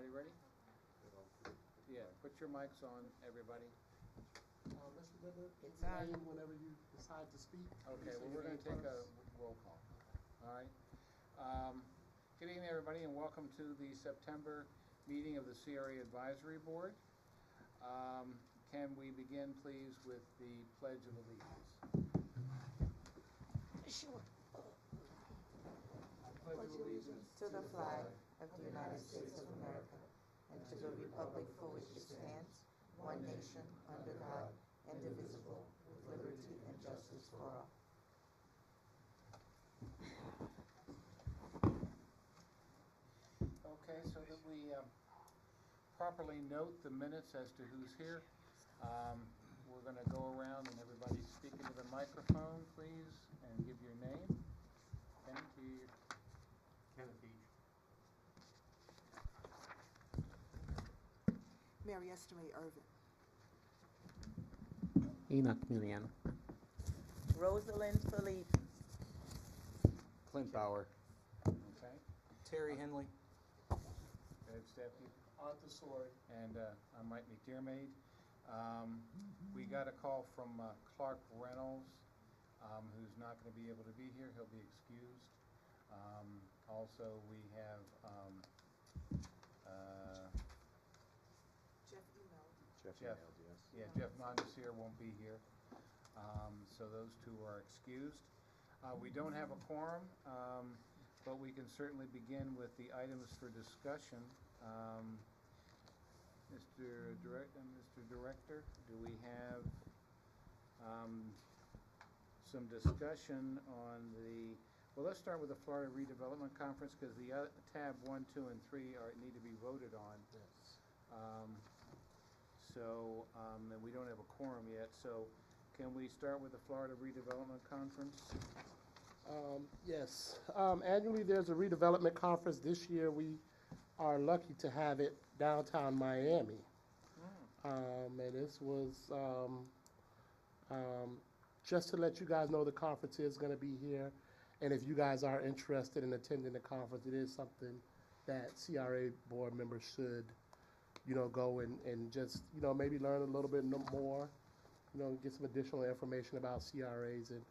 Everybody ready? Yeah, put your mics on, everybody. Mr. Linder, It's on. name whenever you decide to speak. Okay, Say well, your we're gonna name take a first. roll call. All right. Good evening, everybody, and welcome to the September meeting of the CRA Advisory Board. Can we begin, please, with the Pledge of Allegiance? Sure. I pledge allegiance To the flag of the United States of America and to the republic for which it stands, one nation, under God, indivisible, with liberty and justice for all. Okay, so that we properly note the minutes as to who's here, we're going to go around and everybody speak into the microphone, please, and give your name. Kenny, to you. Kenneth Beach. Mary Esther Irvin. Enoch Miliano. Rosalind Philippe. Clint Bauer. Okay. Terry Henley. Ed Stefke. Arthur Sword. And I'm Mike McDermott. We got a call from Clark Reynolds, who's not going to be able to be here. He'll be excused. Also, we have Jeff emailed. Jeff. Yeah, Jeff Mondesir won't be here. So those two are excused. We don't have a quorum, but we can certainly begin with the items for discussion. Mr. Director, do we have some discussion on the, well, let's start with the Florida Redevelopment Conference, because the tab 1, 2, and 3 need to be voted on. Yes. And we don't have a quorum yet, so can we start with the Florida Redevelopment Conference? Yes. Annually, there's a redevelopment conference. This year, we are lucky to have it downtown Miami. And this was just to let you guys know the conference is going to be here. And if you guys are interested in attending the conference, it is something that CRA board members should, go and just, maybe learn a little bit more, get some additional information about CRAs and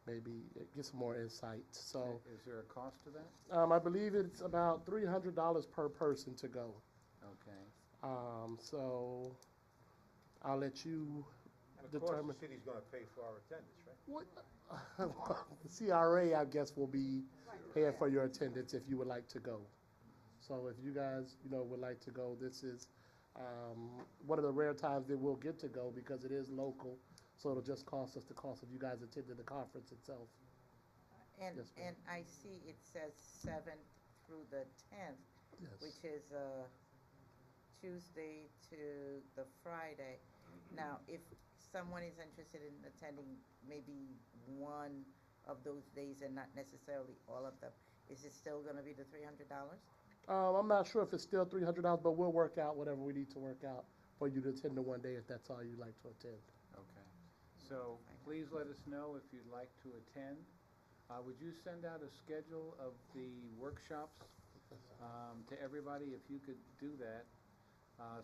maybe get some more insight. So, Is there a cost to that? I believe it's about $300 per person to go. Okay. So I'll let you And of determine. course, the city's gonna pay for our attendance, right? What? The CRA, I guess, will be paying for your attendance if you would like to go. So if you guys, would like to go, this is one of the rare times that we'll get to go because it is local. So it'll just cost us the cost of you guys attending the conference itself. And, Yes, ma'am. and I see it says 7th through the 10th, Yes. which is Tuesday to the Friday. Now, if someone is interested in attending maybe one of those days and not necessarily all of them, is it still going to be the $300? I'm not sure if it's still $300, but we'll work out whatever we need to work out for you to attend the one day if that's all you'd like to attend. Okay. So please let us know if you'd like to attend. Would you send out a schedule of the workshops to everybody, if you could do that,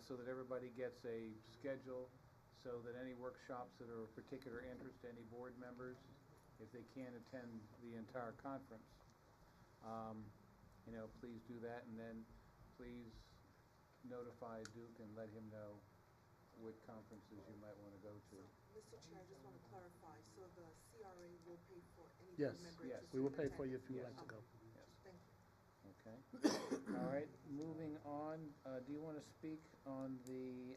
so that everybody gets a schedule, so that any workshops that are of particular interest to any board members, if they can't attend the entire conference, please do that, and then please notify Duke and let him know what conferences you might want to go to. Mr. Chair, I just want to clarify, so the CRA will pay for any board Yes, member yes. interested We will in pay for you if you would Yes. like to go. Yes. Thank you. Okay. All right, moving on. Do you want to speak on the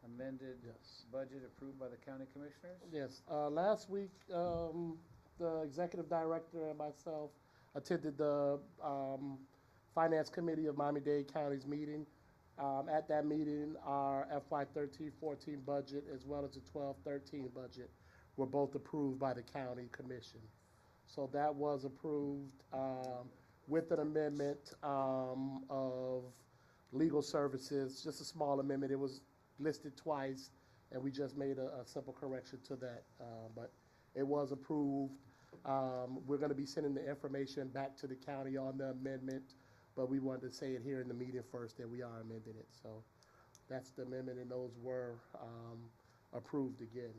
amended Yes. budget approved by the county commissioners? Yes, last week, the executive director and myself attended the finance committee of Miami-Dade County's meeting. At that meeting, our FY 13-14 budget as well as the 12-13 budget were both approved by the county commission. So that was approved with an amendment of legal services, just a small amendment. It was listed twice, and we just made a simple correction to that. But it was approved. We're going to be sending the information back to the county on the amendment, but we wanted to say it here in the meeting first that we are amending it. So that's the amendment, and those were approved again.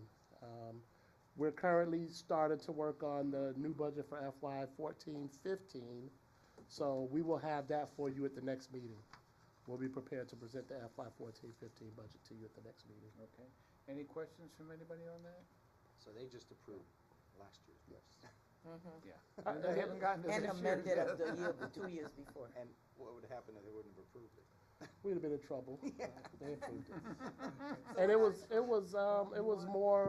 We're currently starting to work on the new budget for FY 14-15, so we will have that for you at the next meeting. We'll be prepared to present the FY 14-15 budget to you at the next meeting. Okay. Any questions from anybody on that? So they just approved last year. Yes. Yeah. And they haven't gotten to And this year amended yet. of the year, 2 years before. And what would happen if they wouldn't have approved it? We'd have been in trouble. They approved it. And it was more,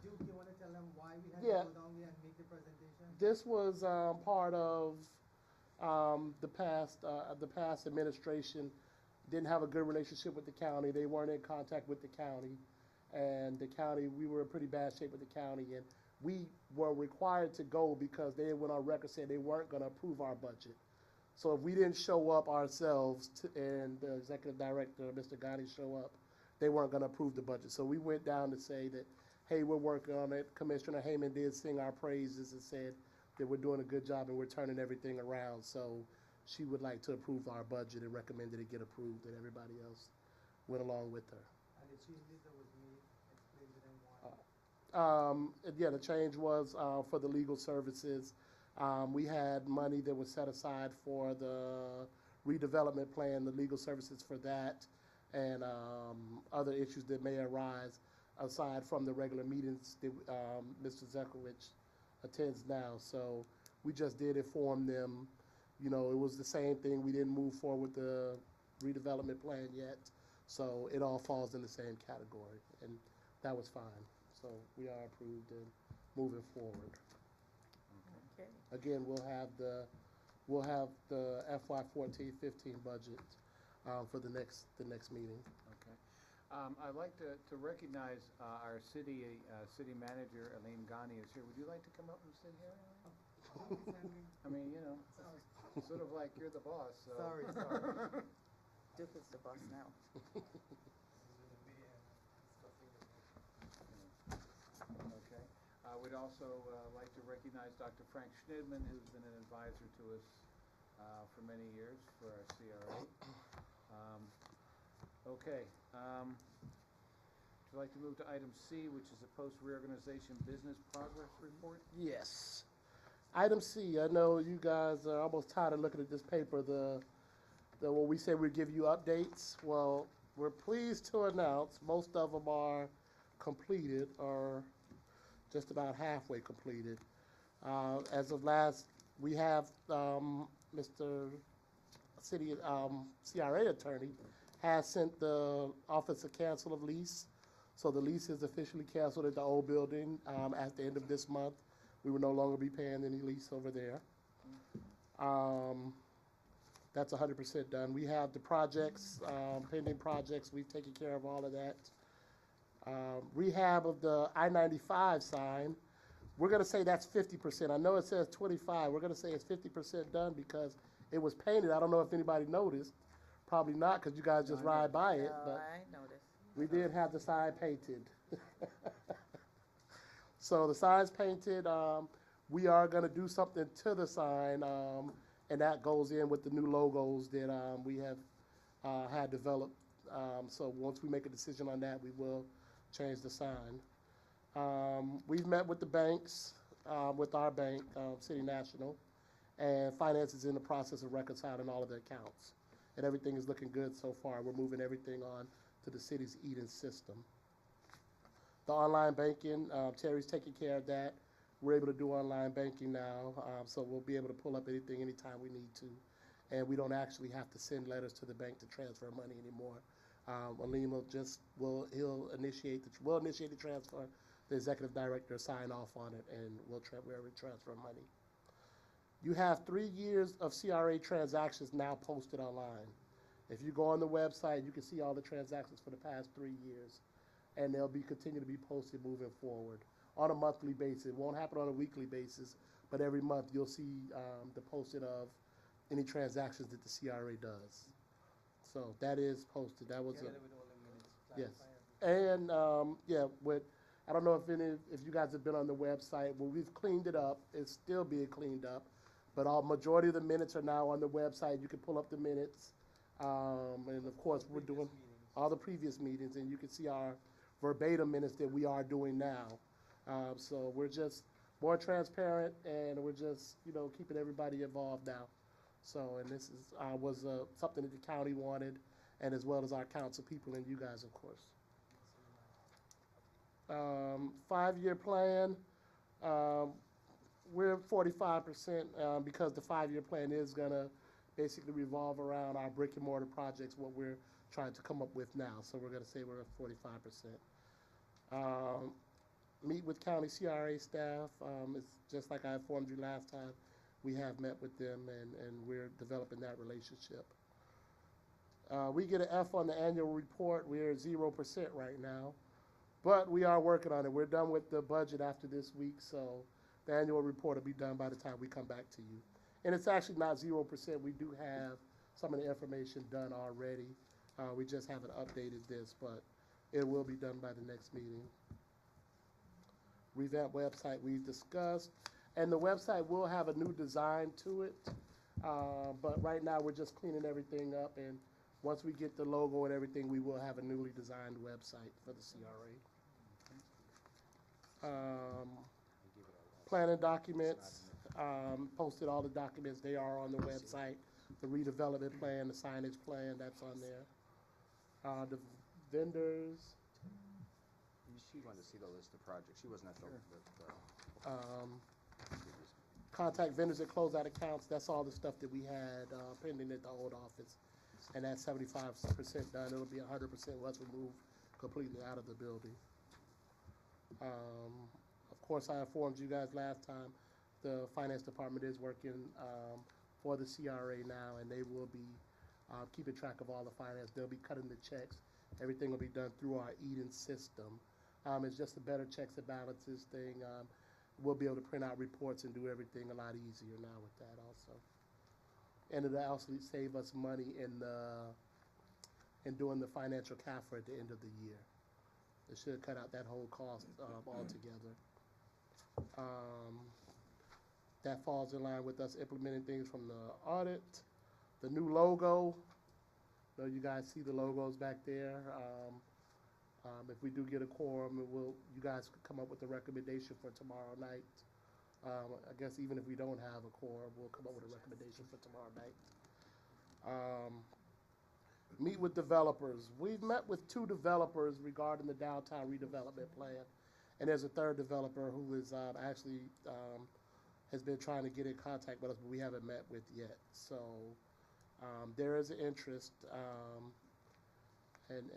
Duke, you wanna tell them why we had to Yeah. go down there and make the presentation? this was part of the past administration didn't have a good relationship with the county. They weren't in contact with the county. And the county, we were in pretty bad shape with the county. And we were required to go because they went on record saying they weren't gonna approve our budget. So if we didn't show up ourselves and the executive director, Mr. Gotti, show up, they weren't gonna approve the budget. So we went down to say that, hey, we're working on it. Commissioner Hayman did sing our praises and said that we're doing a good job and we're turning everything around. So she would like to approve our budget and recommended it get approved, and everybody else went along with her. And the changes that was made, explain to them why. Yeah, the change was for the legal services. We had money that was set aside for the redevelopment plan, the legal services for that, and other issues that may arise aside from the regular meetings that Mr. Zekowicz attends now. So we just did inform them. You know, it was the same thing. We didn't move forward with the redevelopment plan yet. So it all falls in the same category, and that was fine. So we are approved and moving forward. Okay. Again, we'll have the FY 14-15 budget for the next meeting. Okay. I'd like to recognize our city manager, Elaine Ghani, is here. Would you like to come up and sit here, Elaine? I mean, you know, sort of like you're the boss, so. Sorry. Duke is the boss now. Okay. We'd also like to recognize Dr. Frank Schnidman, who's been an advisor to us for many years for our CRA. Okay. Would you like to move to item C, which is a post-reorganization business progress report? Yes. Item C, I know you guys are almost tired of looking at this paper, when we say we give you updates. Well, we're pleased to announce most of them are completed or just about halfway completed. As of last, we have Mr. City CRA attorney has sent the Office of Cancel of Lease. So the lease is officially canceled at the old building at the end of this month. We will no longer be paying any lease over there. That's 100% done. We have the projects, pending projects. We've taken care of all of that. Rehab of the I-95 sign, we're gonna say that's 50%. I know it says 25. We're gonna say it's 50% done because it was painted. I don't know if anybody noticed. Probably not, because you guys just ride by it, No, but I noticed. we did have the sign painted. So the sign's painted. We are gonna do something to the sign, and that goes in with the new logos that we have had developed. So once we make a decision on that, we will change the sign. We've met with the banks, with our bank, City National, and finance is in the process of reconciling all of the accounts. And everything is looking good so far. We're moving everything on to the city's Eden system. The online banking, Terry's taking care of that. We're able to do online banking now, so we'll be able to pull up anything anytime we need to. And we don't actually have to send letters to the bank to transfer money anymore. Aleem will initiate the transfer. The executive director sign off on it, and we'll transfer money. You have 3 years of CRA transactions now posted online. If you go on the website, you can see all the transactions for the past 3 years, and they'll continue to be posted moving forward on a monthly basis. It won't happen on a weekly basis, but every month you'll see the posting of any transactions that the CRA does. So that is posted. That was yes. And I don't know if you guys have been on the website. Well, we've cleaned it up. It's still being cleaned up. But majority of the minutes are now on the website. You can pull up the minutes. And of course, we're doing all the previous meetings, and you can see our verbatim minutes that we are doing now. So we're just more transparent, and we're just, keeping everybody involved now. So, and this is, was something that the county wanted, and as well as our council people and you guys, of course. 5-year plan, we're 45% because the 5-year plan is gonna basically revolve around our brick and mortar projects, what we're trying to come up with now. So we're gonna say we're at 45%. Meet with county CRA staff. It's just like I informed you last time. We have met with them, and we're developing that relationship. We get an F on the annual report. We're at 0% right now, but we are working on it. We're done with the budget after this week, so the annual report will be done by the time we come back to you. And it's actually not 0%. We do have some of the information done already. We just haven't updated this, but it will be done by the next meeting. Revamp website we've discussed, and the website will have a new design to it, but right now we're just cleaning everything up, and once we get the logo and everything, we will have a newly designed website for the CRA. Planning documents, posted all the documents, they are on the website. The redevelopment plan, the signage plan, that's on there. The vendors, She wanted to see the list of projects. She wasn't at the contact vendors that close out accounts, that's all the stuff that we had pending at the old office. And that's 75% done. It'll be 100% once we move completely out of the building. Of course, I informed you guys last time, the finance department is working for the CRA now, and they will be keeping track of all the finance. They'll be cutting the checks. Everything will be done through our Eden system. It's just a better checks and balances thing. We'll be able to print out reports and do everything a lot easier now with that also. And it'll also save us money in doing the financial CAFR at the end of the year. It should cut out that whole cost altogether. That falls in line with us implementing things from the audit. The new logo, you guys see the logos back there. If we do get a quorum, you guys could come up with a recommendation for tomorrow night. I guess even if we don't have a quorum, we'll come up with a recommendation for tomorrow night. Meet with developers. We've met with 2 developers regarding the downtown redevelopment plan, and there's a 3rd developer who is actually has been trying to get in contact with us, but we haven't met with yet. So there is an interest, and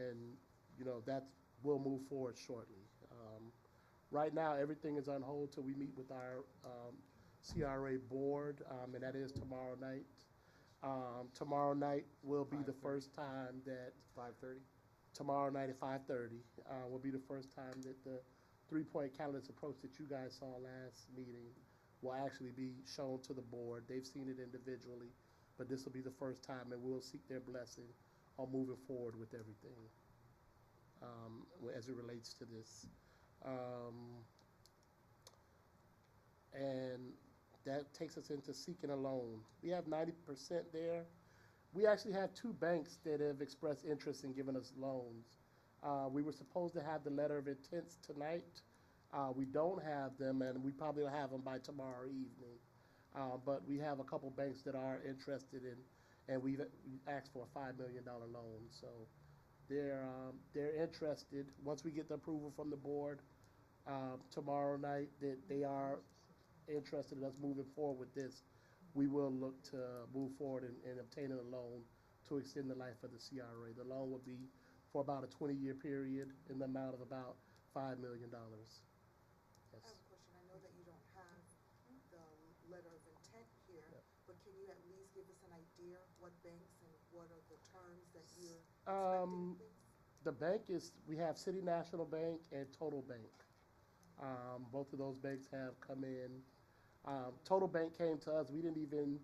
that will move forward shortly. Right now, everything is on hold till we meet with our CRA board, and that is tomorrow night. Tomorrow night will be the first time that 5:30? tomorrow night at 5:30 will be the first time that the 3-point candidates approach that you guys saw last meeting will actually be shown to the board. They've seen it individually, but this will be the first time, and we'll seek their blessing on moving forward with everything as it relates to this. And that takes us into seeking a loan. We have 90% there. We actually have 2 banks that have expressed interest in giving us loans. We were supposed to have the letter of intents tonight. We don't have them, and we probably will have them by tomorrow evening. But we have a couple banks that are interested in, and we've asked for a $5 million loan. So they're interested. Once we get the approval from the board tomorrow night that they are interested in us moving forward with this, we will look to move forward in obtaining a loan to extend the life of the CRA. The loan will be for about a 20-year period in the amount of about $5 million. I have a question. I know that you don't have the letter of intent here, but can you at least give us an idea what banks and what are the terms that you're expecting, please? The bank is, we have City National Bank and Total Bank. Both of those banks have come in. Total Bank came to us. We didn't even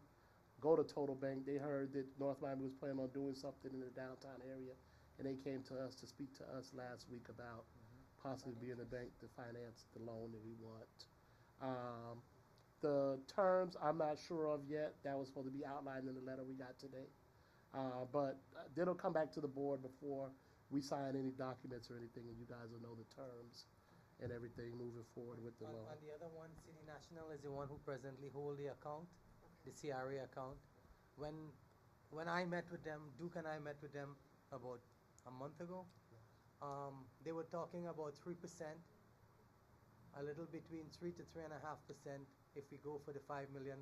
go to Total Bank. They heard that North Miami was planning on doing something in the downtown area, and they came to us to speak to us last week about possibly being the bank to finance the loan that we want. The terms, I'm not sure of yet. That was supposed to be outlined in the letter we got today. But it'll come back to the board before we sign any documents or anything, and you guys will know the terms and everything moving forward with the loan. And the other one, City National is the one who presently hold the account, the CRA account. When I met with them, Duke and I met with them about a month ago, they were talking about 3%, a little between 3 to 3.5% if we go for the $5 million.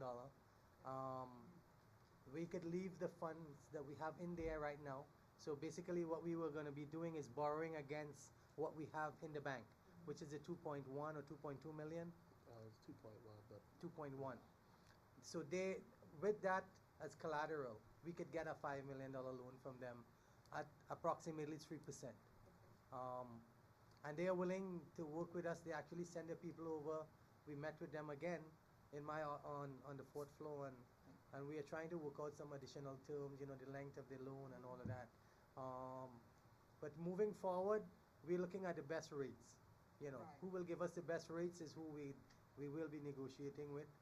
We could leave the funds that we have in there right now. So basically what we were going to be doing is borrowing against what we have in the bank, which is the 2.1 or 2.2 million. It's 2.1, but 2.1. So with that as collateral, we could get a $5 million loan from them at approximately 3%. And they are willing to work with us. They actually send their people over. We met with them again in on the 4th floor, and we are trying to work out some additional terms, the length of the loan and all of that. But moving forward, we're looking at the best rates. Right. Who will give us the best rates is who we will be negotiating with,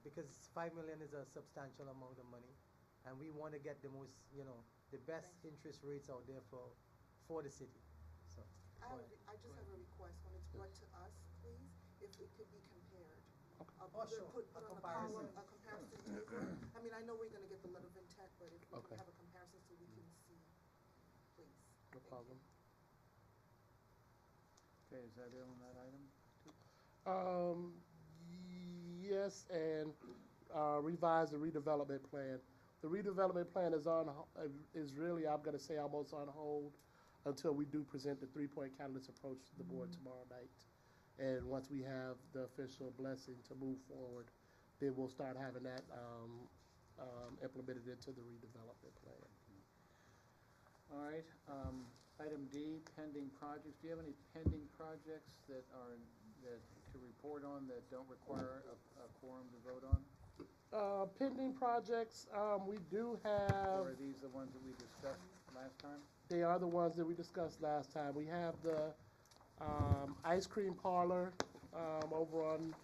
because $5 million is a substantial amount of money, and we want to get the most, the best interest rates out there for the city. So I just have a request, when it's brought to us, please, if it could be compared. Oh, sure. Put A on comparison. a comparison table. I mean, I know we're gonna get the letter of intent, but if we Okay. can have a comparison so we can see, please. no problem. Okay, is that it on that item? Yes, and revise the redevelopment plan. The redevelopment plan is really, I'm gonna say, almost on hold until we do present the 3-point candidates approach to the board tomorrow night. And once we have the official blessing to move forward, then we'll start having that implemented into the redevelopment plan. All right, item D, pending projects. Do you have any pending projects that to report on that don't require a quorum to vote on? Pending projects, we do have. Or are these the ones that we discussed last time? They are the ones that we discussed last time. We have the ice cream parlor over on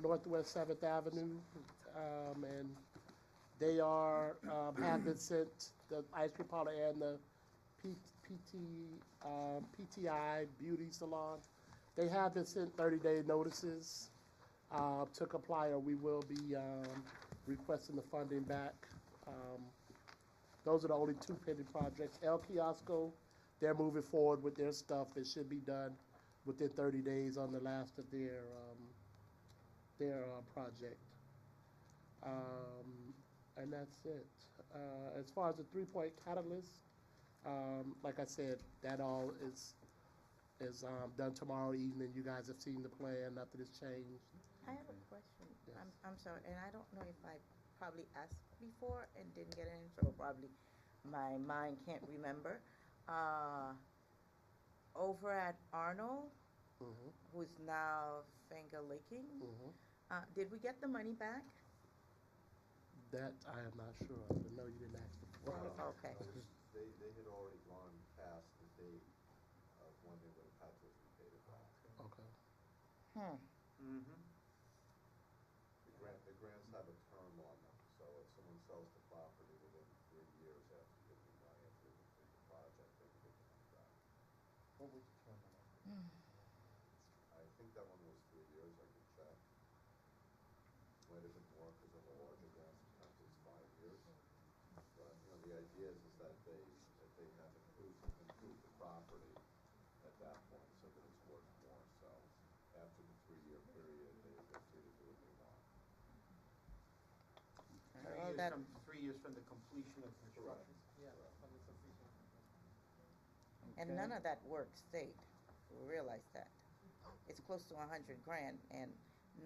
Northwest 7th Avenue, and they have been sent, the ice cream parlor and the PTI Beauty Salon. They have been sent 30-day notices to comply, or we will be requesting the funding back. Those are the only 2 pending projects. El Kiosco, they're moving forward with their stuff. It should be done within 30 days on the last of their project. And that's it. As far as the 3-point catalyst, like I said, that all is done tomorrow evening. You guys have seen the plan. Nothing has changed. I have a question. Yes. I'm sorry, and I don't know if I probably asked before and didn't get an answer, or probably my mind can't remember. Over at Arnold, Mhm. who's now Finger Licking, Mhm. did we get the money back? That I am not sure of. I know you didn't ask before. Okay. They had already gone past the date of when they would have had to have repaid it back. Okay. Mm-hmm. The grants have a term on them, so if someone sells the property within 3 years after giving the money, after they complete the project, they can get the money back. What was the term on that? I think that one was 3 years, I could check. Might have been more because of the larger grants, sometimes it's 5 years. But, the idea is that they have improved the property at that point so that it's worth more. So after the 3-year period, they're free to do what they want. Well, that- 3 years from the completion of construction. Yeah, from the completion. And none of that work stayed. We realize that. It's close to $100,000, and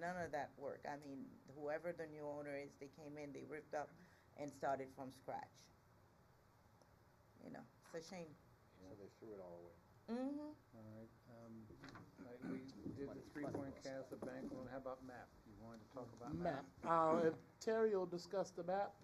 none of that work. I mean, whoever the new owner is, they came in, they ripped up and started from scratch. It's a shame. So they threw it all away. Mm-hmm. All right, we did the 3-point cast, the bank loan. How about MAP? You wanted to talk about MAP? If Terry will discuss the map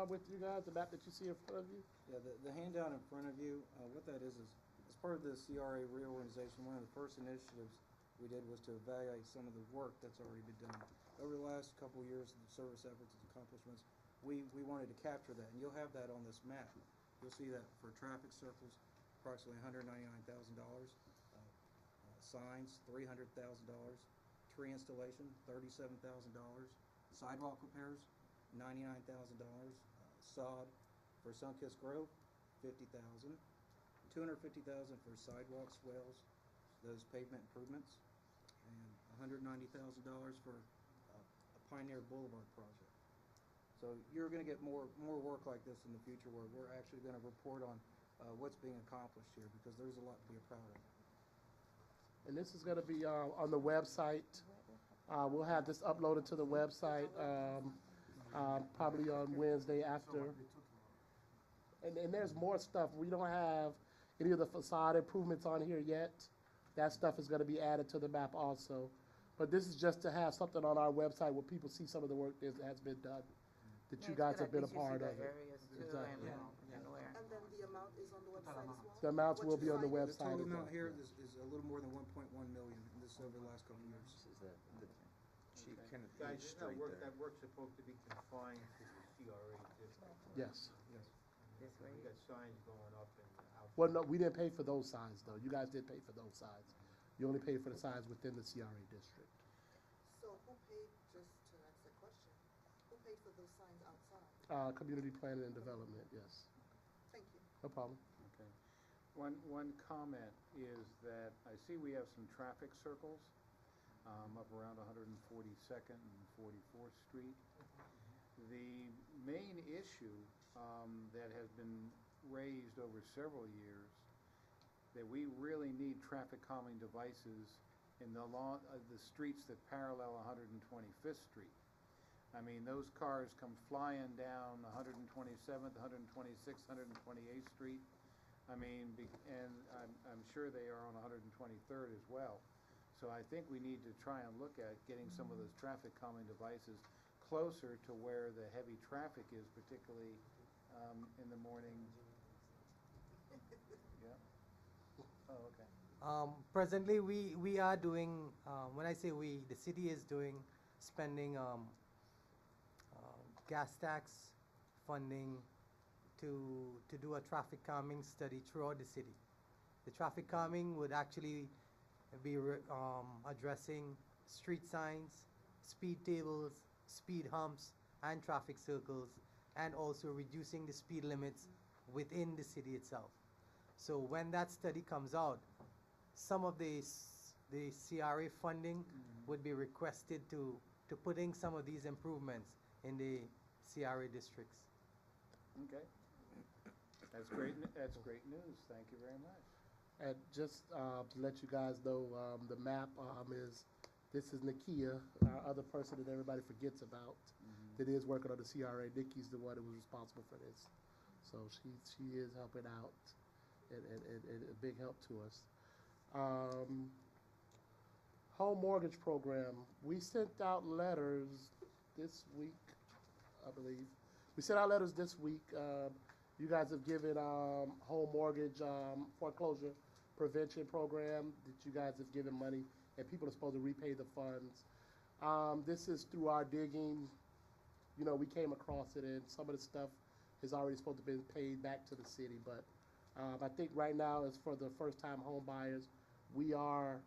with you guys, the map that you see in front of you. Yeah, the handout in front of you, what that is as part of the CRA reorganization, one of the first initiatives we did was to evaluate some of the work that's already been done over the last couple of years, the service efforts and accomplishments, we wanted to capture that, and you'll have that on this map. You'll see that for traffic circles, approximately $199,000. Signs, $300,000. Tree installation, $37,000. Sidewalk repairs, $99,000. Sod for Sunkist Grove, $50,000. $250,000 for sidewalk swales, those pavement improvements, and $190,000 for a Pioneer Boulevard project. So you're going to get more work like this in the future, where we're actually going to report on what's being accomplished here, because there's a lot to be proud of. And this is gonna be on the website. We'll have this uploaded to the website probably on Wednesday after. And there's more stuff. We don't have any of the facade improvements on here yet. That stuff is gonna be added to the map also. But this is just to have something on our website where people see some of the work that has been done, that you guys have been a part of it. Areas too, Exactly. and where. And then the amount is on the website as well? The amounts will be on the The website. total as well. amount here is a little more than 1.1 million, and this is over the last couple of years. Guys, isn't that work's supposed to be confined to the CRA district? Yes. This way. We got signs going up and out. Well, no, we didn't pay for those signs though. You guys did pay for those signs. You only paid for the signs within the CRA district. So who paid, just to ask the question, who paid for those signs outside? Community planning and development, yes. Thank you. No problem. Okay. One comment is that I see we have some traffic circles up around 142nd and 44th Street. The main issue that has been raised over several years, that we really need traffic calming devices in the streets that parallel 125th Street. I mean, those cars come flying down 127th, 126th, 128th Street. I mean, and I'm sure they are on 123rd as well. So I think we need to try and look at getting some of those traffic calming devices closer to where the heavy traffic is, particularly in the morning. Yeah. Oh, okay. Presently, we are doing, when I say we, the city is spending gas tax funding to do a traffic calming study throughout the city. The traffic calming would actually be addressing street signs, speed tables, speed humps, and traffic circles, and also reducing the speed limits within the city itself. So when that study comes out, some of the CRA funding would be requested to putting some of these improvements in the CRA districts. Okay. That's great. That's great news. Thank you very much. And just to let you guys know, the map this is Nakia, our other person that everybody forgets about, that is working on the CRA. Nikki's the one that was responsible for this. So she is helping out and a big help to us. Home mortgage program. We sent out letters this week, I believe. We sent out letters this week. You guys have given home mortgage foreclosure prevention program that you guys have given money, and people are supposed to repay the funds. This is through our digging. You know, we came across it, and some of the stuff is already supposed to be paid back to the city. But I think right now, as for the first-time home buyers, we are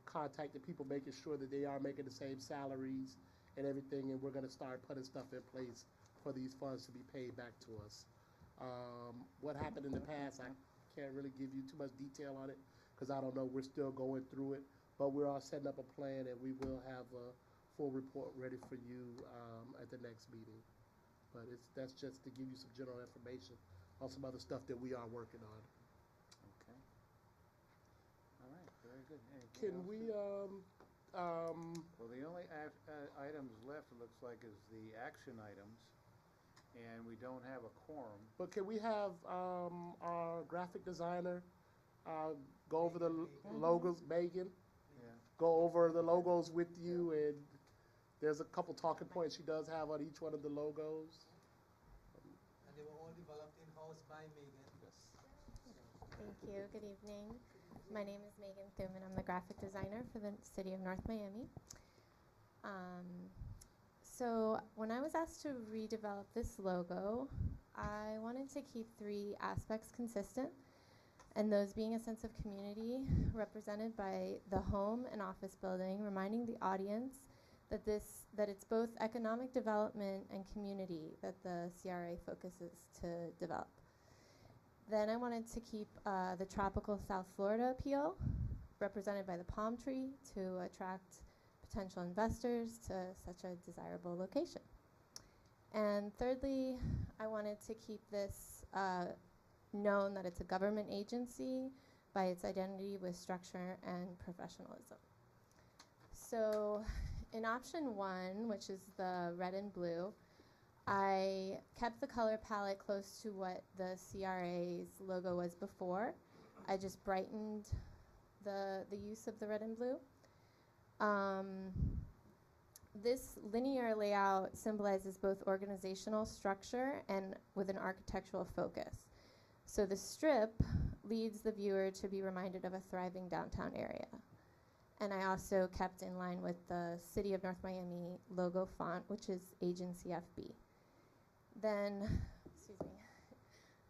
contacting people, making sure that they are making the same salaries and everything, and we're going to start putting stuff in place for these funds to be paid back to us. What happened in the past, I can't really give you too much detail on it because I don't know. We're still going through it, but we're all setting up a plan, and we will have a full report ready for you at the next meeting. But that's just to give you some general information on some other stuff that we are working on. Okay. All right. Very good. Anything Can else? we, Well, the only items left, it looks like, is the action items, and we don't have a quorum. but can we have our graphic designer go over the logos, Megan, Yeah. go over the logos with you, and there's a couple talking points she does have on each one of the logos. And they were all developed in-house by Megan. Thank you. Good evening. My name is Megan Thuman. I'm the graphic designer for the city of North Miami. So when I was asked to redevelop this logo, I wanted to keep three aspects consistent, and those being a sense of community represented by the home and office building, reminding the audience that it's both economic development and community that the CRA focuses to develop. Then I wanted to keep the tropical South Florida appeal, represented by the palm tree, to attract potential investors to such a desirable location. And thirdly, I wanted to keep this known that it's a government agency by its identity with structure and professionalism. So in option 1, which is the red and blue, I kept the color palette close to what the CRA's logo was before. I just brightened the use of the red and blue. This linear layout symbolizes both organizational structure and with an architectural focus. So the strip leads the viewer to be reminded of a thriving downtown area. And I also kept in line with the City of North Miami logo font, which is Agency FB. Then, excuse me,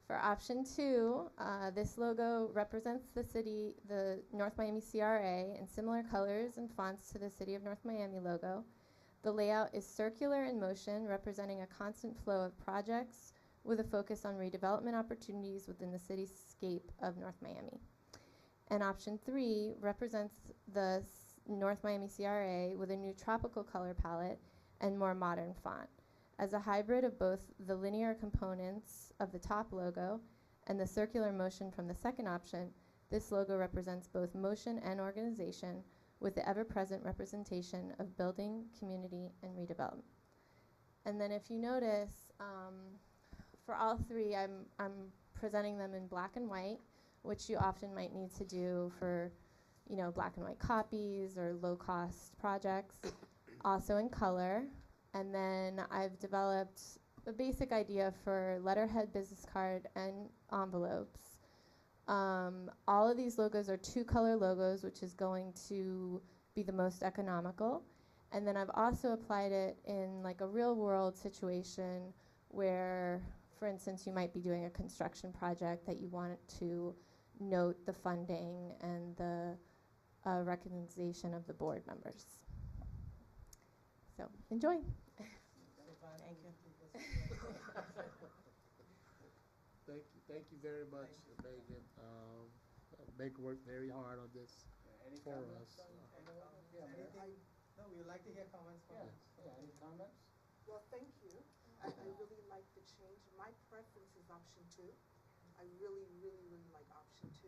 for option 2, this logo represents the North Miami CRA in similar colors and fonts to the City of North Miami logo. The layout is circular in motion, representing a constant flow of projects with a focus on redevelopment opportunities within the cityscape of North Miami. And option 3 represents the North Miami CRA with a new tropical color palette and more modern font. As a hybrid of both the linear components of the top logo and the circular motion from the second option, this logo represents both motion and organization with the ever-present representation of building, community, and redevelopment. And then if you notice, for all three, I'm presenting them in black and white, which you often might need to do for, black and white copies or low-cost projects. Also in color. And then I've developed a basic idea for letterhead, business card, and envelopes. All of these logos are 2-color logos, which is going to be the most economical. And then I've also applied it in like a real-world situation where, for instance, you might be doing a construction project that you want to note the funding and the recognition of the board members. So enjoy. Thank you. Thank you very much, Megan. Megan worked very hard on this Any for comments us. Anything? No, we would like to hear comments from you. Any comments? Well, thank you. I really like the change. My preference is option 2. I really, really, really like option 2.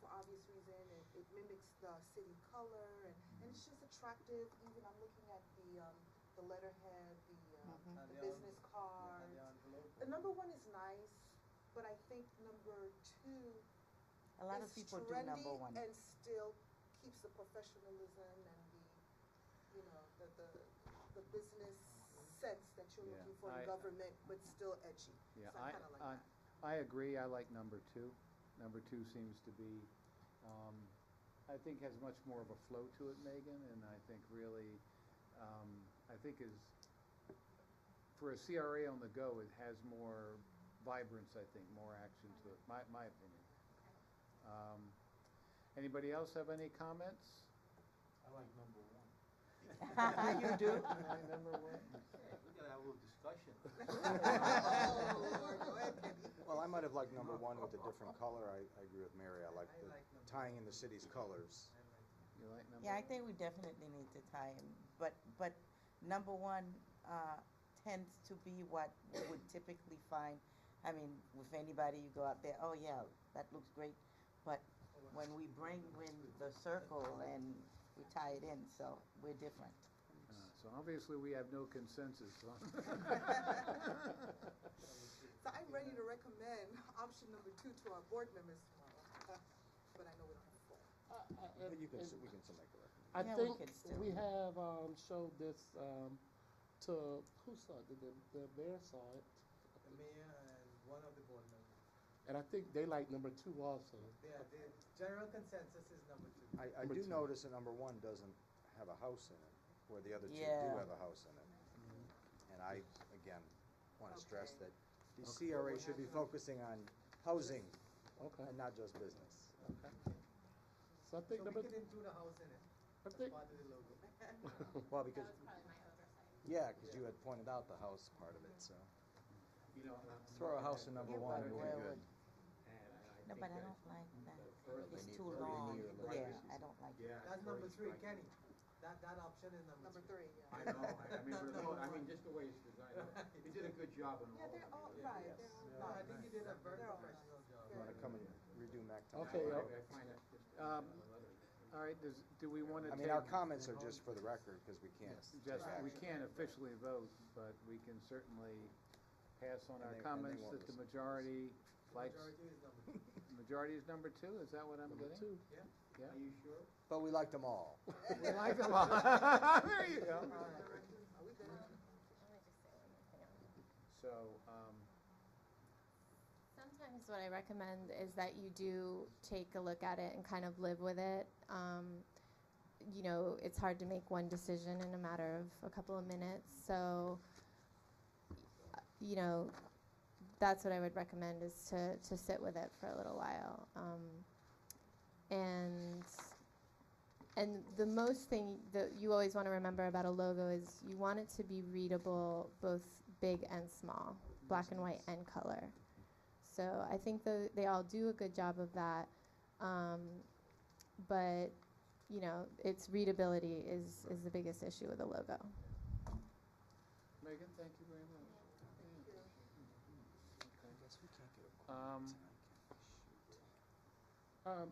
For obvious reason, it mimics the city color, and it's just attractive. Even I'm looking at the letterhead, the business card. The number 1 is nice, but I think number 2 A lot of is people do trendy number 1. and still keeps the professionalism and the business sense that you're Yeah, looking for in government, but still edgy. Yeah, So I kind of like that. I agree. I like number 2. Number 2 seems to be, I think has much more of a flow to it, Megan, and I think really, for a CRA on the go, it has more vibrance, I think, more action to it, my opinion. Anybody else have any comments? I like number 1. You do? Number 1? We gotta have a little discussion. Go ahead, Kenny. Well, I might have liked number 1 with a different color. I agree with Mary. I like the like number tying in the city's colors. You like number 1? Yeah, I think we definitely need to tie in, but number 1 tends to be what we would typically find. I mean, with anybody you go out there, oh yeah, that looks great, but when we bring in the circle and we tie it in, so we're different. So obviously we have no consensus on. So I'm ready to recommend option number 2 to our board members tomorrow. But I know we don't have 4. But we can still make a recommendation. I Yeah, we think could still. we have showed this to, who saw it? The mayor saw it. The mayor and one of the board members. And I think they like number 2 also. Yeah, the general consensus is number 2. I Number do 2. notice that number 1 doesn't have a house in it. where the other two do Yeah. have a house in it. And I, again, wanna stress Okay. that the CRA should be focusing on housing Okay, and not just business. okay. So I think So we number, can include a house in it, I as think, part of the logo. Well, because, yeah, because you had pointed out the house part of it, so. You know, Throw a house in number Yeah, one. but would be where good. would- and No, I but think I that don't like that. further- It's need- too they long. need Yeah, privacy. I don't like it. Yeah. That's it's number very 3, striking. Kenny. That option is number Number 3. 3, yeah. I know, I mean, Not but number I mean, one. just the way it's designed, you did a good job on all Yeah, of them. they're all, Yeah. right, Yes. they're all No, I nice. think you did a very They're all professional nice. job. You wanna come and redo MacTown? Okay, I yeah. find that just. All right, do we want to I take? mean, our comments are just for the record, because we can't Yes. take Just, we action. can't officially vote, but we can certainly pass on And our they comments won't that the listen. majority likes. Majority is number 2. Majority is number 2, is that what I'm number getting? 2. Yeah. Yeah? Are you sure? But we liked them all. We like them all. There you go. Are we good? So, Sometimes what I recommend is that you do take a look at it and kind of live with it. You know, it's hard to make one decision in a matter of a couple of minutes. So, you know, that's what I would recommend is to sit with it for a little while. And the most thing that you always want to remember about a logo is you want it to be readable, both big and small, black and white and color. So I think they all do a good job of that. But, you know, its readability is the biggest issue with a logo. Megan, thank you very much. I guess we can't get a Um, quorum tonight.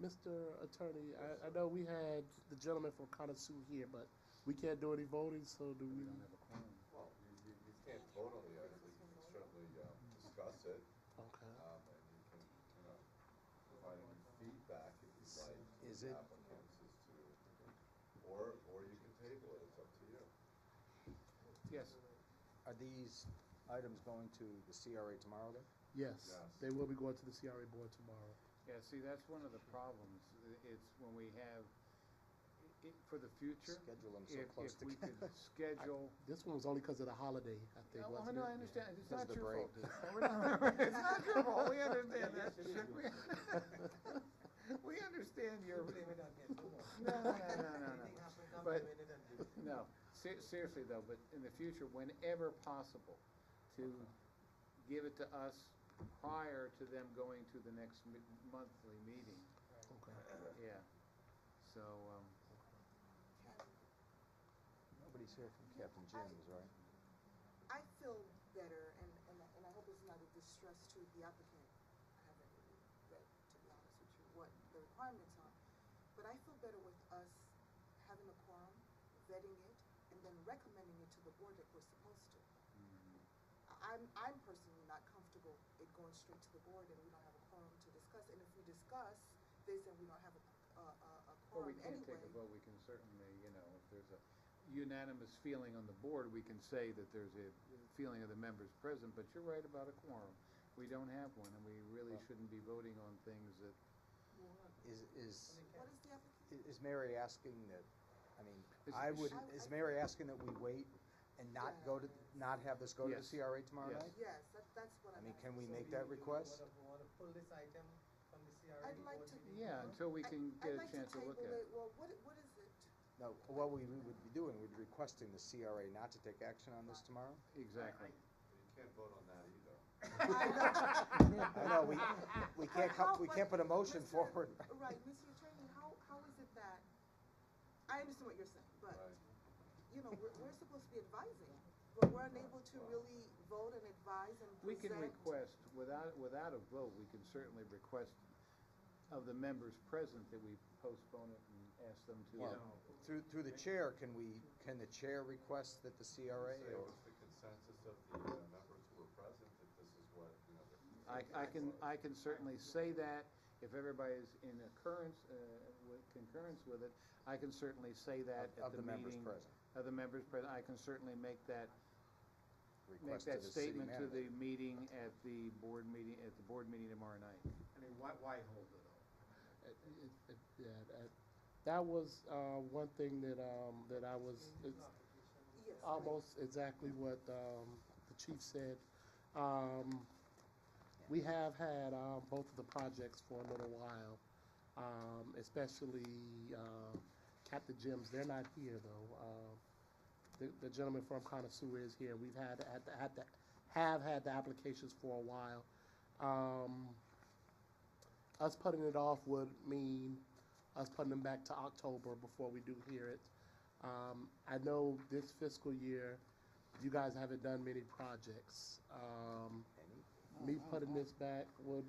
Mr. Attorney, I know we had the gentleman from Connoisseur here, but we can't do any voting, so do We we? don't have a quorum. Well, you can't vote on the item, you can certainly, discuss it, Okay. and you can, provide any feedback if you'd like. Is to it- Applicants as to, or you can table it, it's up to you. Yes, Are these items going to the CRA tomorrow then? Yes, Yes. they will be going to the CRA board tomorrow. yeah, see, that's one of the problems. It's when we have, for the future, Schedule them so if close we could together. schedule. This one was only because of the holiday, I think, Oh, wasn't no, it? I understand, it's Because not of the your break. fault. We're not- It's not your fault, we understand that. We understand your, Blame it on him. Come on. no, no, no. Anything happens, I'm But- blaming it on you. No, seriously though, but in the future, whenever possible, to give it to us prior to them going to the next monthly meeting. Okay. Yeah, so, Nobody's here from Captain Jim's, right? I feel better, and I hope it's not a distress to the applicant. I haven't really read, to be honest with you, what the requirements are. But I feel better with us having a quorum, vetting it, and then recommending it to the board that we're supposed to. I'm personally not comfortable it going straight to the board and we don't have a quorum to discuss. And if we discuss this and we don't have a well, we quorum can't anyway. take a vote, we can certainly, if there's a unanimous feeling on the board, we can say that there's a feeling of the members present, but you're right about a quorum. We don't have one, and we really shouldn't be voting on things that, Is, What is the applicant? is Mary asking that, I mean, Is- I would, I- is Mary asking that we wait and not go to, not have this go to the Yes. CRA tomorrow Yes. night? Yes, that's what I I'm mean, asking. can we So make that request? We want to pull this item from the CRA I'd like board to- meeting yeah, tomorrow? until we can get a chance to look at it. Well, what is it? No, what we would be doing, we'd be requesting the CRA not to take action on this tomorrow? Exactly. You can't vote on that either. I know, we can't we can't put a motion forward. Right, Mr. Attorney, how is it that, I understand what you're saying, but, Right. we're supposed to be advising, but we're unable to really vote and advise and present. We can request, without a vote, we can certainly request of the members present that we postpone it and ask them to. Well, through the chair, can the chair request that the CRA Say, or? what's the consensus of the, members who were present, that this is what, the I can certainly say that, if everybody's in concurrence with it, I can certainly say that at Of the the members meeting. present. Of the members present, I can certainly make that Request to the city statement to the manager. meeting at the board meeting tomorrow night. I mean, why hold it all? that was, one thing that, that I was, it's Yes. almost exactly what, the chief said. We have had, both of the projects for a little while, especially, Captain Jim's. They're not here though. The gentleman from Connoisseur is here. We've have had the applications for a while. Us putting it off would mean us putting them back to October before we do hear it. I know this fiscal year, you guys haven't done many projects. Me putting this back would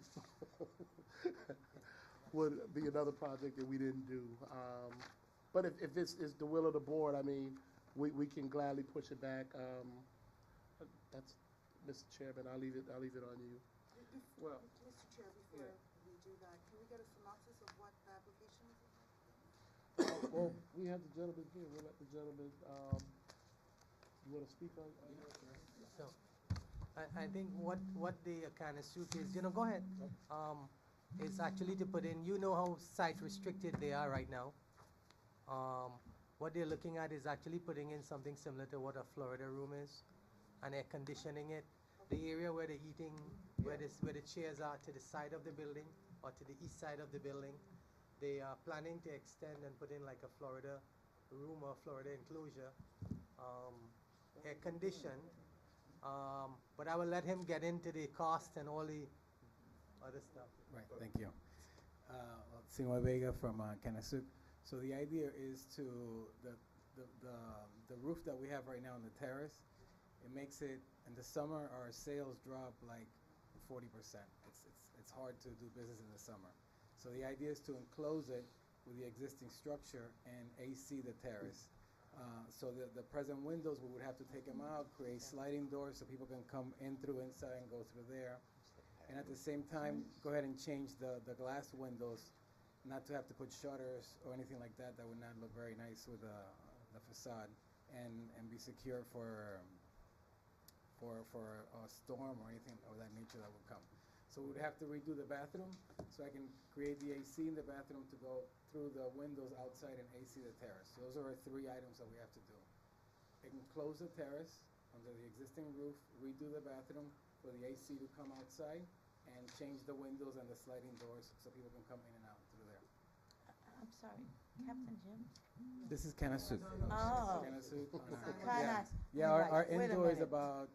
would be another project that we didn't do. But if it's the will of the board, I mean, we can gladly push it back. That's, Mr. Chairman, I'll leave it on you. Well, Mr. Chair, before we do that, can we get a synopsis of what the application is about? Well, we have the gentleman here. We'll let the gentleman, you want to speak on? So, I think what the kind of suit is, go ahead. Is actually to put in, how site restricted they are right now. What they're looking at is actually putting in something similar to what a Florida room is, and they're conditioning it. The area where they're eating, where the chairs are to the side of the building or to the east side of the building, they are planning to extend and put in like a Florida room or Florida enclosure, air conditioned. But I will let him get into the cost and all the other stuff. Right, thank you. Senor Vega from Canasuk. So the idea is to, the roof that we have right now on the terrace, it makes it, in the summer, our sales drop like 40%. It's hard to do business in the summer. So the idea is to enclose it with the existing structure and AC the terrace. So the present windows, we would have to take them out, create sliding doors so people can come in through inside and go through there. And at the same time, go ahead and change the glass windows, not to have to put shutters or anything like that. That would not look very nice with the facade, and be secure for a storm or anything of that nature that would come. So we would have to redo the bathroom, so I can create the AC in the bathroom to go through the windows outside and AC the terrace. So those are our 3 items that we have to do. I can close the terrace under the existing roof, redo the bathroom for the AC to come outside, and change the windows and the sliding doors so people can come in and out through there. I'm sorry, Captain Jim? This is Canasuk. Oh. Canasuk. Canas. Yeah, our Wait a indoor is minute. about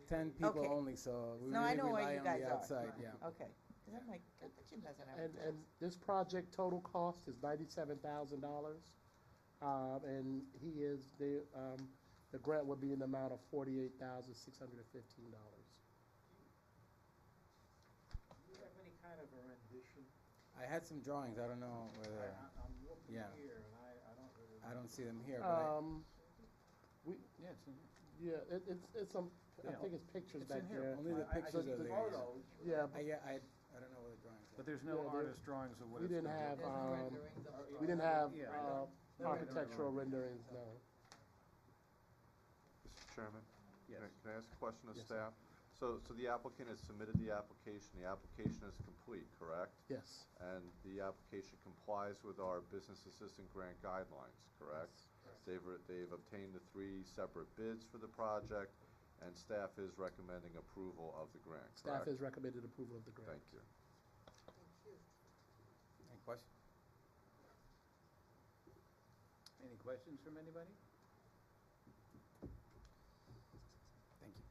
10 people Okay. only, so we No, I really know where rely you on guys the are. outside, yeah. Okay, because I'm like, Captain Jim doesn't have a And terrace. this project total cost is $97,000. And the grant would be in the amount of $48,615. Do you have any kind of a rendition? I had some drawings, I don't know whether, I'm looking yeah. here, and I don't really. I don't see them here, but yeah, it's in here. Yeah, it's some, I Yeah. think it's pictures It's back in here. there. only the pictures are The there. photos. Yeah, I don't know what the drawings But are. there's no Yeah, there- artist drawings of what we it's didn't gonna be. have, There's no renderings of the we didn't have Yeah, I know. architectural renderings, no. Mr. Chairman? Yes. Can I ask a question of Yes, sir. staff? So the applicant has submitted the application is complete, correct? Yes, And the application complies with our business assistant grant guidelines, correct? They've obtained the 3 separate bids for the project, and staff is recommending approval of the grant, staff correct? has recommended approval of the grant. Thank you. Thank you. Any questions? Any questions from anybody? Thank you.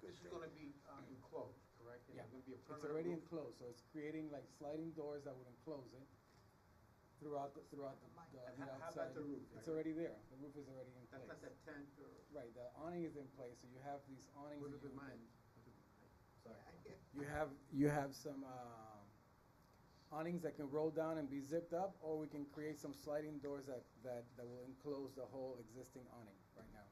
This is gonna be enclosed, correct? And Yeah. there's gonna be a It's permanent already roof? enclosed, so it's creating like sliding doors that would enclose it throughout the How outside. about the roof? It's already there, the roof is already in That's place. not that tent or? Right, the awning is in place, so you have these awnings. What that is you it, would- mine? Sorry. You have some awnings that can roll down and be zipped up, or we can create some sliding doors that will enclose the whole existing awning right now.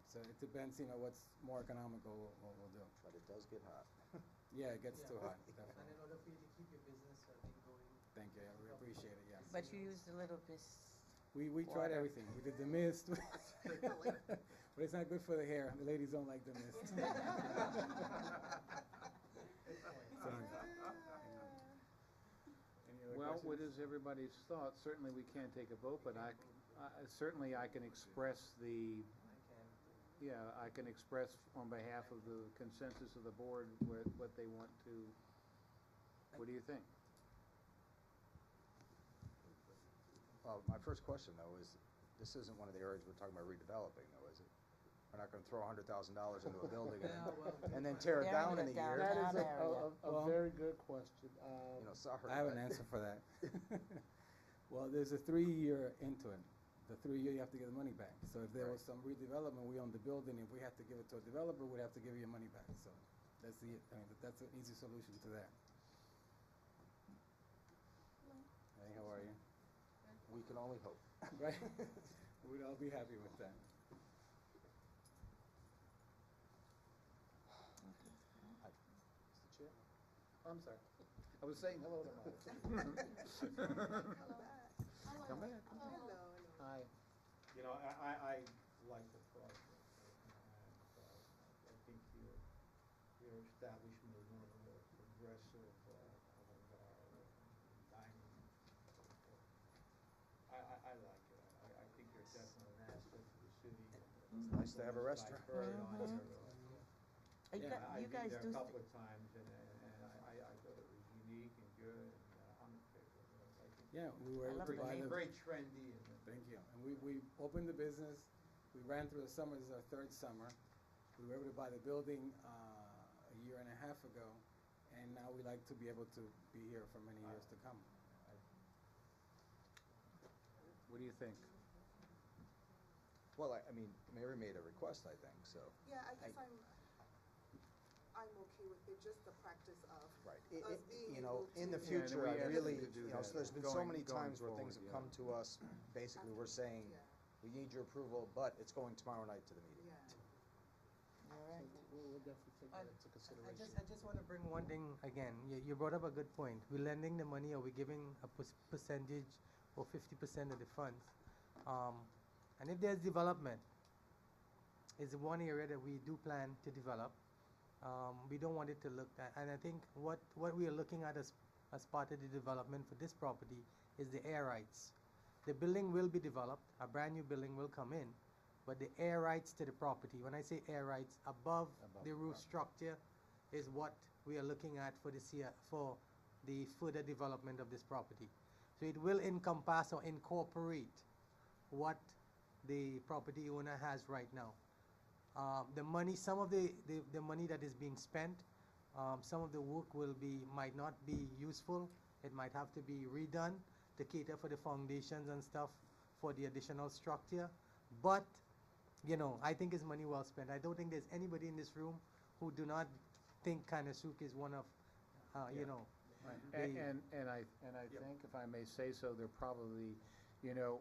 So it depends, what's more economical, what we'll do. But it does get hot. Yeah, it gets Yeah. too hot, And definitely. in order for you to keep your business, I think, going. Thank you, we appreciate it, yes. But you used a little bit, We tried water. everything. We did the mist. But it's not good for the hair. The ladies don't like the mist. Sorry. Any other Well, what questions? is everybody's thought? Certainly, we can't take a vote, but certainly I can express I can express on behalf of the consensus of the board what they want to, what do you think? Well, my first question though is, this isn't one of the areas we're talking about redeveloping though, is it? We're not gonna throw $100,000 into a building and then tear it They're down in in a the year. That is Downtown area. a Well- very good question. You know, sorry. I have an but- answer for that. Well, there's a 3-year into it. The 3 year, you have to get the money back. So if there was some redevelopment, we own the building, if we had to give it to a developer, we'd have to give you your money back. So that's that's an easy solution to that. Hey, how are you? We can only hope. Right? We'd all be happy with that. Mr. Chair? I'm sorry. I was saying hello to Mike. Come back. Hello. Hi. You know, I like the project, and I think your establishment is one of the more progressive, avant-garde dining. I like it. I think you're definitely an asset to the city. It's nice to have a restaurant. You Yeah, gu- you guys I've do, been there a couple of times, and I thought it was unique and good, and I'm in favor of it. I think Yeah, we were able love to the buy name. the. very trendy and. Thank you. And we opened the business. We ran through the summer. This is our 3rd summer. We were able to buy the building a year and a half ago, and now we like to be able to be here for many years to come. What do you think? Well, I mean, Mary made a request, I think, so. Yeah, I guess I'm okay with it, just the practice of Right. us being You know, able in the to- Yeah, and future, we I have really, to do you know, that so there's been so going- many going times where things forward, have come to us, basically, we're saying, Yeah, we need your approval, but it's going tomorrow night to the meeting. yeah. all So right. we'll definitely take that into I consideration. just want to bring one thing again. You brought up a good point. We're lending the money, or we're giving a percentage or 50% of the funds. And if there's development, it's one area that we do plan to develop. We don't want it to look at, and I think what we are looking at as part of the development for this property is the air rights. The building will be developed, a brand new building will come in, but the air rights to the property, when I say air rights, above the roof structure is what we are looking at for the further development of this property. So it will encompass or incorporate what the property owner has right now. The money, some of the money that is being spent, some of the work might not be useful. It might have to be redone to cater for the foundations and stuff for the additional structure. But, you know, I think it's money well spent. I don't think there's anybody in this room who do not think Kanasuk is one of, you know, And I think, if I may say so, they're probably, you know,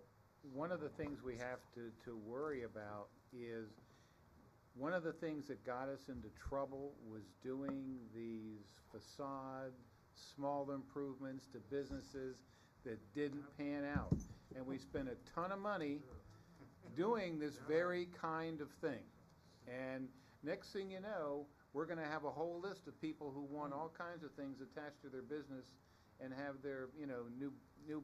one of the things we have to worry about is, one of the things that got us into trouble was doing these facade, small improvements to businesses that didn't pan out. And we spent a ton of money doing this very kind of thing. And next thing you know, we're gonna have a whole list of people who want all kinds of things attached to their business and have their, you know, new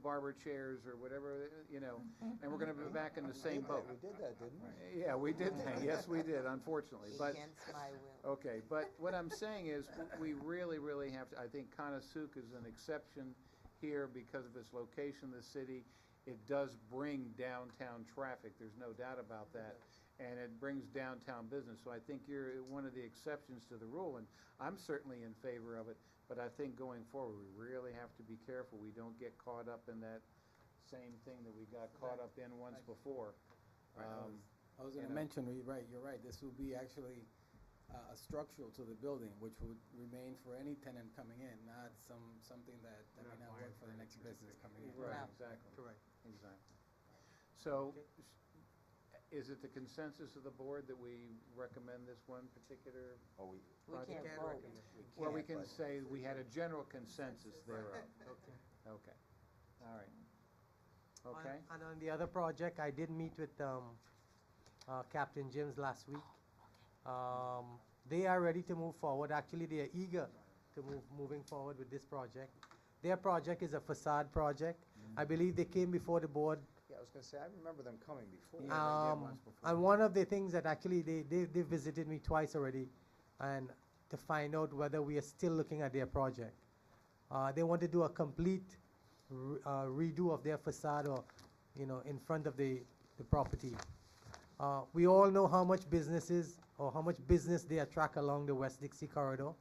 barber chairs or whatever, you know, and we're gonna be back in the same boat. We did that, didn't we? Yeah, we did that, yes, we did, unfortunately, but, Against my will. okay, but what I'm saying is, we really, really have to, I think Kanasuk is an exception here because of its location in the city. It does bring downtown traffic, there's no doubt about that, and it brings downtown business, so I think you're one of the exceptions to the rule, and I'm certainly in favor of it, but I think going forward, we really have to be careful we don't get caught up in that same thing that we got caught up in once before. I was going to mention, you're right. This will be actually a structural to the building, which would remain for any tenant coming in, not something that may not work for the next business coming in. Right, Yeah. exactly. correct. Exactly. So, is it the consensus of the board that we recommend this one particular? Oh, We Project. can't Can't vote. recommend. Well, we can't, can but- say we had a general consensus thereof. Okay. Okay, all right. Okay, And on the other project, I did meet with Captain Jim's last week. They are ready to move forward. Actually, they are eager to moving forward with this project. Their project is a facade project. I believe they came before the board. Yeah, I was gonna say, I remember them coming before. Yeah, they did Um, once before. and one of the things that actually they visited me twice already, and to find out whether we are still looking at their project. They want to do a complete redo of their facade, or in front of the property. We all know how much businesses or how much business they attract along the West Dixie corridor.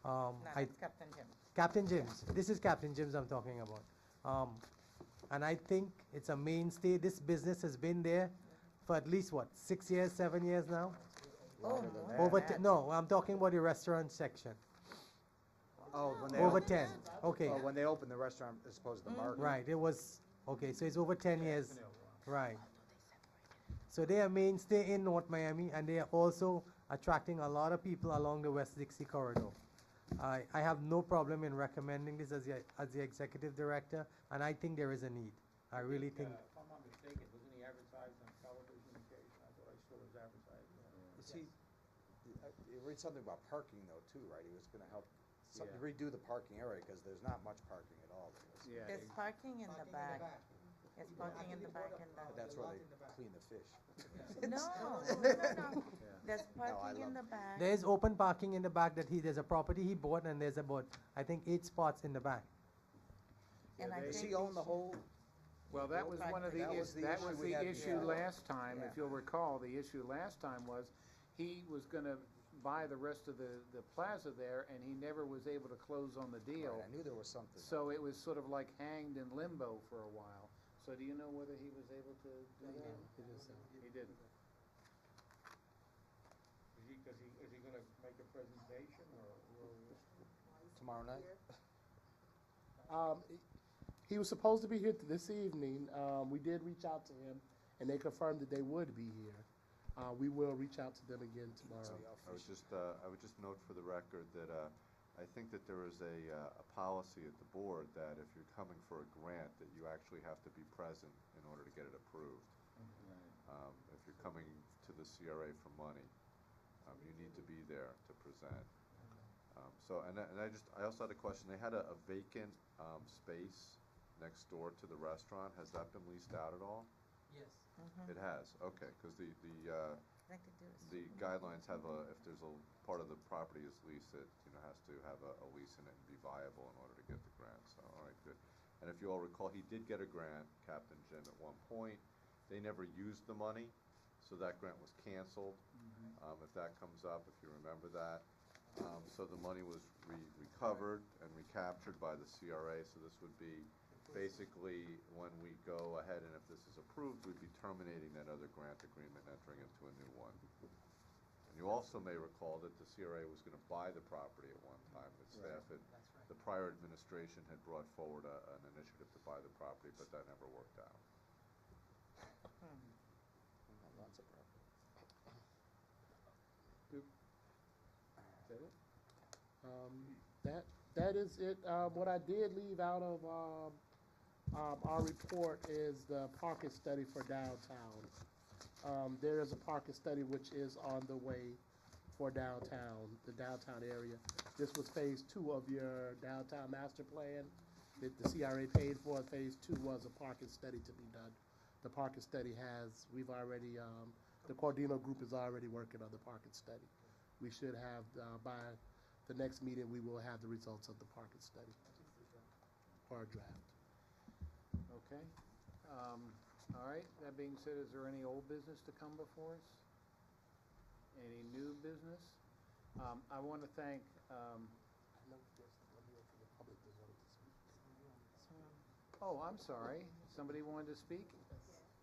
No, that's Captain Jim. Captain Jim's. This is Captain Jim's I'm talking about. And I think it's a mainstay. This business has been there for at least, 6 years, 7 years now? Longer than that. Over 10. No, I'm talking about the restaurant section. Oh, when they Over opened- 10. Okay. Oh, when they opened the restaurant as opposed to the market. Right, it was, okay, so it's over 10 years. Right. So they are mainstay in North Miami, and they are also attracting a lot of people along the West Dixie corridor. I have no problem in recommending this as the executive director, and I think there is a need. I really think. If I'm not mistaken, wasn't he advertised on television occasion? I thought I saw his advertising. Is he, you read something about parking though too, right? He was gonna help Yeah. redo the parking area, because there's not much parking at all there. Yeah, There's parking in the back. There's parking in the back and But that's where they clean the fish. No, no. There's I parking in love the back. There is open parking in the back there's a property he bought, and there's about, I think, 8 spots in the back. And I Does think he own the whole? well, that was one of the, That was the that issue was we the had issue before. last time, if Yeah. you'll recall, the issue last time was he was gonna buy the rest of the plaza there, and he never was able to close on the deal. Right, I knew there was something. So it was sort of like hanged in limbo for a while. So do you know whether he was able to do that? He didn't. Is he gonna make a presentation or? Tomorrow night? He was supposed to be here this evening. We did reach out to him, and they confirmed that they would be here. We will reach out to them again tomorrow. I would just note for the record that I think that there is a policy at the board that if you're coming for a grant, that you actually have to be present in order to get it approved. If you're coming to the CRA for money, you need to be there to present. I also had a question. They had a vacant space next door to the restaurant. Has that been leased out at all? Yes. It has, okay, because the guidelines have if there's a part of the property is leased, it, has to have a lease in it and be viable in order to get the grant, so, all right, good. And if you all recall, he did get a grant, Captain Jim, at one point. They never used the money, so that grant was canceled. If that comes up, if you remember that. So the money was recovered and recaptured by the CRA, so this would be basically, when we go ahead and if this is approved, we'd be terminating that other grant agreement and entering into a new one. And you also may recall that the CRA was going to buy the property at one time, that staff had, the prior administration had brought forward an initiative to buy the property, but that never worked out. Lots of property. Is that it? That is it. What I did leave out of our report is the parking study for downtown. There is a parking study which is on the way for downtown, the downtown area. This was phase 2 of your downtown master plan that the CRA paid for. Phase 2 was a parking study to be done. The parking study we've already, the Cordino group is already working on the parking study. We should have, by the next meeting, we will have the results of the parking study, or a draft. Okay. All right, that being said, is there any old business to come before us? Any new business? I want to thank, oh, I'm sorry. Somebody wanted to speak?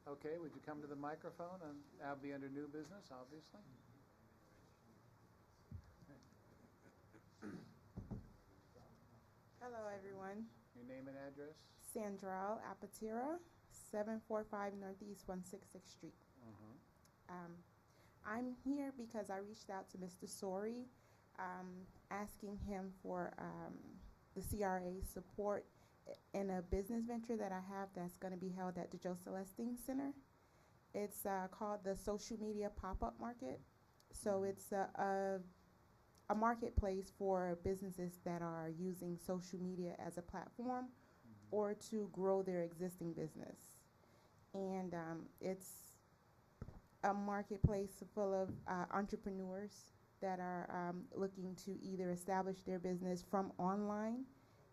Okay, would you come to the microphone? And that'll be under new business, obviously. Hello, everyone. Your name and address? Sandral Apatira, 745 Northeast 166th Street. I'm here because I reached out to Mr. Sori, asking him for the CRA support in a business venture that I have that's going to be held at the Joe Celestine Center. It's called the Social Media Pop-Up Market. So it's a a marketplace for businesses that are using social media as a platform or to grow their existing business. And it's a marketplace full of entrepreneurs that are looking to either establish their business from online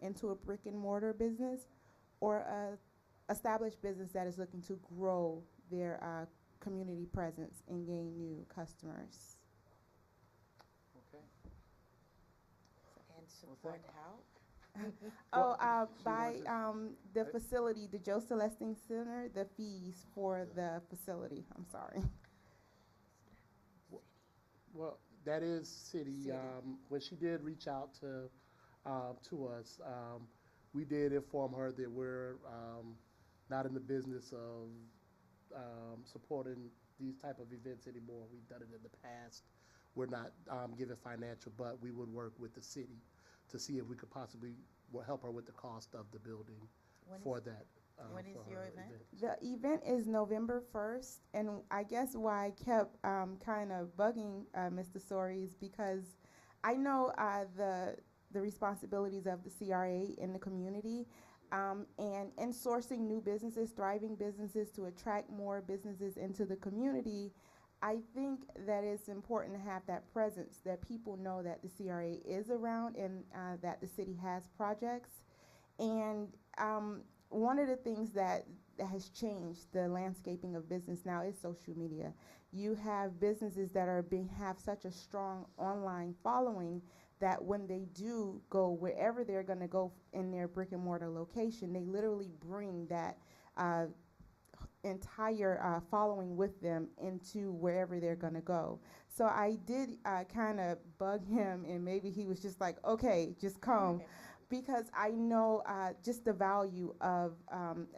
into a brick and mortar business, or a established business that is looking to grow their community presence and gain new customers. Okay. And Well, support thank- how? Oh, so you by want the I- facility, the Joe Celestine Center, the fees for the facility. I'm sorry. Well, that is city. City. When she did reach out to us, we did inform her that we're not in the business of supporting these type of events anymore. We've done it in the past. We're not giving financial, but we would work with the city to see if we could possibly help her with the cost of the building When for is- that. when is for your her event? The event is November 1st, and I guess why I kept kind of bugging Mr. Sori is because I know the responsibilities of the CRA in the community, and in sourcing new businesses, thriving businesses to attract more businesses into the community. I think that it's important to have that presence, that people know that the CRA is around and that the city has projects. And one of the things that has changed the landscaping of business now is social media. You have businesses that have such a strong online following that when they do go wherever they're going to go in their brick and mortar location, they literally bring that entire following with them into wherever they're going to go. So I did kind of bug him, and maybe he was just like, okay, just come. Because I know just the value of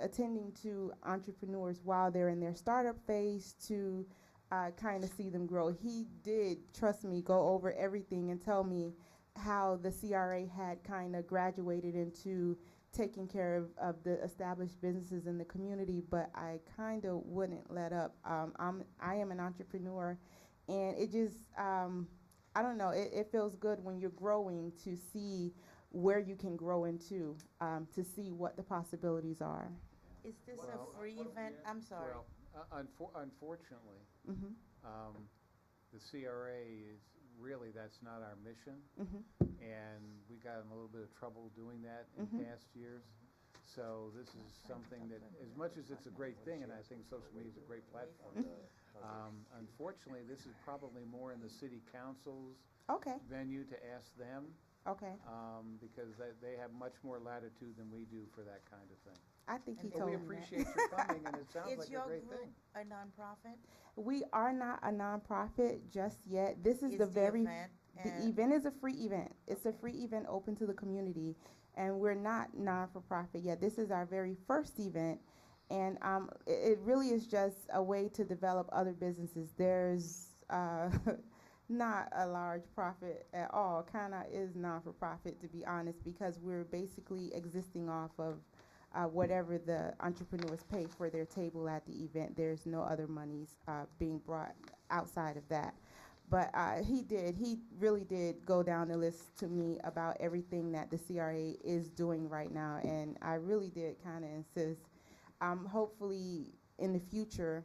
attending to entrepreneurs while they're in their startup phase to kind of see them grow. He did, trust me, go over everything and tell me how the CRA had kind of graduated into taking care of the established businesses in the community, but I kind of wouldn't let up. I am an entrepreneur, and it just, I don't know, it feels good when you're growing to see where you can grow into, to see what the possibilities are. Is this Well, a free event? I'm sorry. Well, unfortunately, Mm-hmm. the CRA is really, that's not our mission. Mm-hmm. And we got in a little bit of trouble doing that in Mhm. past years. So this is something that, as much as it's a great thing, and I think social media is a great platform, unfortunately, this is probably more in the city council's Okay, venue to ask them, okay. because they have much more latitude than we do for that kind of thing. I think he And But told we me that. appreciate your coming, and it sounds Is like a your great group thing. a nonprofit? We are not a nonprofit just yet. This is Is the very event? the event is a free event. It's a free event open to the community, and we're not non-for-profit yet. This is our very first event, and it really is just a way to develop other businesses. There's not a large profit at all. Kind of is non-for-profit, to be honest, because we're basically existing off of whatever the entrepreneurs pay for their table at the event. There's no other monies being brought outside of that. But he really did go down the list to me about everything that the CRA is doing right now, and I really did kind of insist. Hopefully, in the future,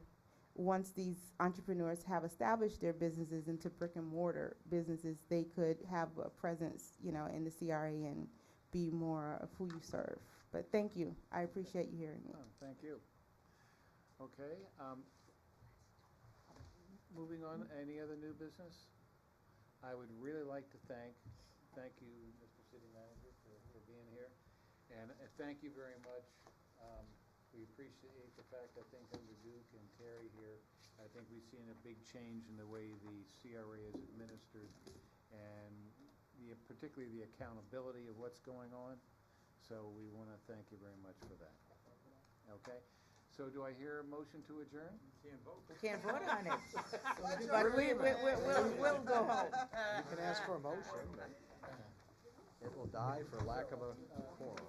once these entrepreneurs have established their businesses into brick and mortar businesses, they could have a presence, in the CRA and be more of who you serve. But thank you. I appreciate you hearing me. Oh, thank you. Okay, moving on, any other new business? I would really like to thank you, Mr. City Manager, for being here. And thank you very much. We appreciate the fact, I think, under Duke and Terry here, I think we've seen a big change in the way the CRA is administered, and particularly the accountability of what's going on. So we want to thank you very much for that. Okay, so do I hear a motion to adjourn? Can't vote. We can't vote on it. But we'll go home. You can ask for a motion, but it will die for lack of a quorum.